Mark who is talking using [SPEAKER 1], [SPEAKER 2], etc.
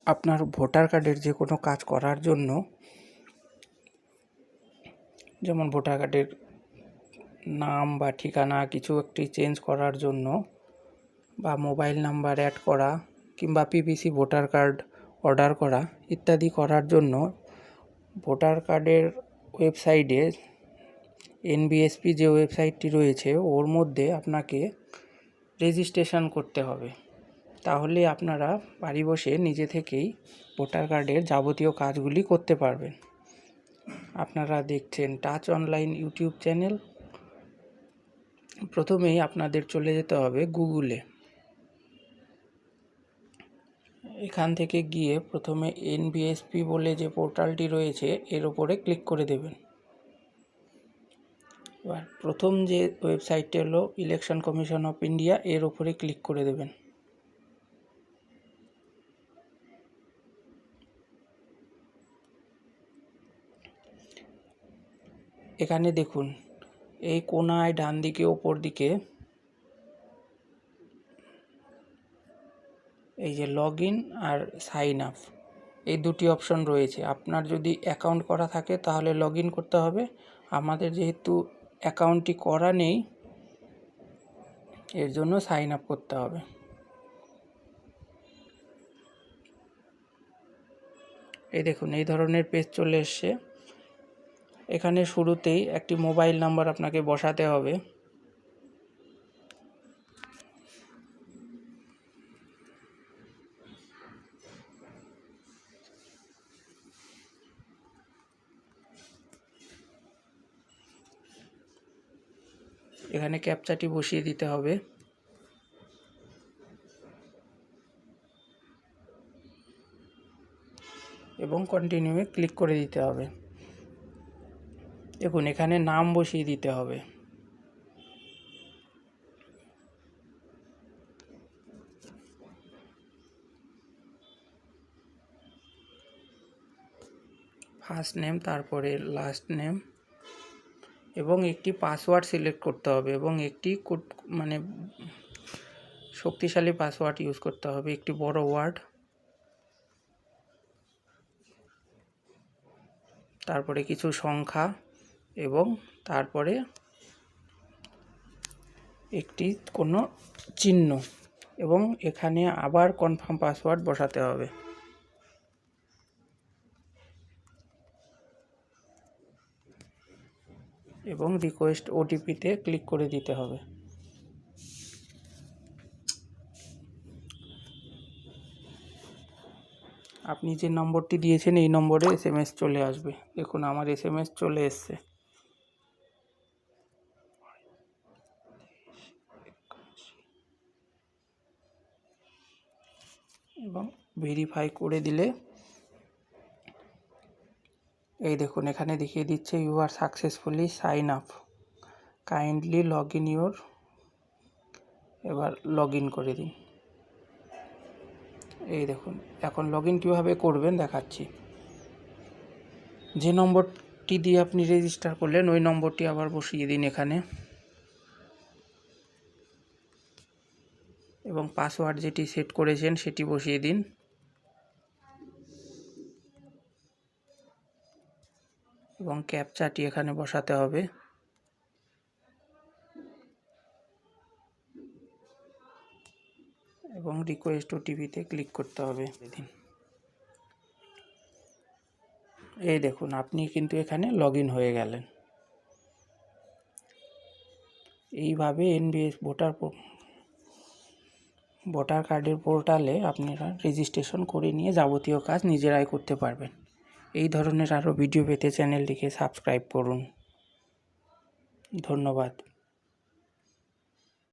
[SPEAKER 1] আপনার ভোটার কার্ডের যে কোনো কাজ করার জন্য, যেমন ভোটার কার্ডের নাম বা ঠিকানা কিছু একটি চেঞ্জ করার জন্য, বা মোবাইল নাম্বার অ্যাড করা, কিংবা পিপিসি ভোটার কার্ড অর্ডার করা ইত্যাদি করার জন্য ভোটার কার্ডের ওয়েবসাইটে এনবিএসপি যে ওয়েবসাইটটি রয়েছে ওর মধ্যে আপনাকে রেজিস্ট্রেশন করতে হবে। তাহলে আপনারা বাড়ি বসে নিজে থেকেই ভোটার কার্ডের যাবতীয় কাজগুলি করতে পারবেন। আপনারা দেখছেন টাচ অনলাইন ইউটিউব চ্যানেল। প্রথমেই আপনাদের চলে যেতে হবে গুগলে। এখান থেকে গিয়ে প্রথমে এনবিএসপি বলে যে পোর্টালটি রয়েছে এর উপরে ক্লিক করে দেবেন। এবার প্রথম যে ওয়েবসাইটটি হলো ইলেকশন কমিশন অফ ইন্ডিয়া, এর উপরে ক্লিক করে দেবেন। এখানে দেখুন এই কোনায় ডান দিকে ওপর দিকে এই যে লগ ইন আর সাইন আপ, এই দুটি অপশন রয়েছে। আপনার যদি অ্যাকাউন্ট করা থাকে তাহলে লগ ইন করতে হবে। আমাদের যেহেতু অ্যাকাউন্টটি করা নেই এর জন্য সাইন আপ করতে হবে। এই দেখুন এই ধরনের পেজ চলে এসছে। এখানে শুরুতেই একটি মোবাইল নাম্বার আপনাকে বসাতে হবে। এখানে ক্যাপচাটি বসিয়ে দিতে হবে। এবং কন্টিনিউয়ে ক্লিক করে দিতে হবে। দেখুন এখানে নাম বসিয়ে দিতে হবে। ফার্স্ট নেম, তারপরে লাস্ট নেম, এবং একটি পাসওয়ার্ড সিলেক্ট করতে হবে এবং একটি শক্তিশালী পাসওয়ার্ড ইউজ করতে হবে, একটি বড় ওয়ার্ড। তারপরে কিছু সংখ্যা এবং তারপরে একটি কোনো চিহ্ন, এবং এখানে আবার কনফার্ম পাসওয়ার্ড বসাতে হবে। এবং রিকোয়েস্ট ওটিপিতে ক্লিক করে দিতে হবে। আপনি যে নম্বরটি দিয়েছেন এই নম্বরে এসএমএস চলে আসবে। দেখুন আমার এসএমএস চলে এসছে। এবং ভেরিফাই করে দিলে এই দেখুন এখানে দেখিয়ে দিচ্ছে you are successfully sign up, kindly log in your. এবার লগ ইন করে দিন। এই দেখুন এখন লগ ইন কীভাবে করবেন দেখাচ্ছি। যে নম্বরটি দিয়ে আপনি রেজিস্টার করলেন ওই নম্বরটি আবার বসিয়ে দিন এখানে, এবং পাসওয়ার্ড যেটি সেট করেছেন সেটি বসিয়ে দিন। এবং ক্যাপচাটি এখানে বসাতে হবে। এবং রিকোয়েস্ট ওটিপিতে ক্লিক করতে হবে। এই দেখুন আপনি কিন্তু এখানে লগ ইন হয়ে গেলেন। এইভাবে এনবিএস ভোটার কার্ডের পোর্টালে আপনারা রেজিস্ট্রেশন করে নিয়ে যাবতীয় কাজ নিজেরাই করতে পারবেন। এই ধরনের আরও ভিডিও পেতে চ্যানেলটিকে সাবস্ক্রাইব করুন। ধন্যবাদ।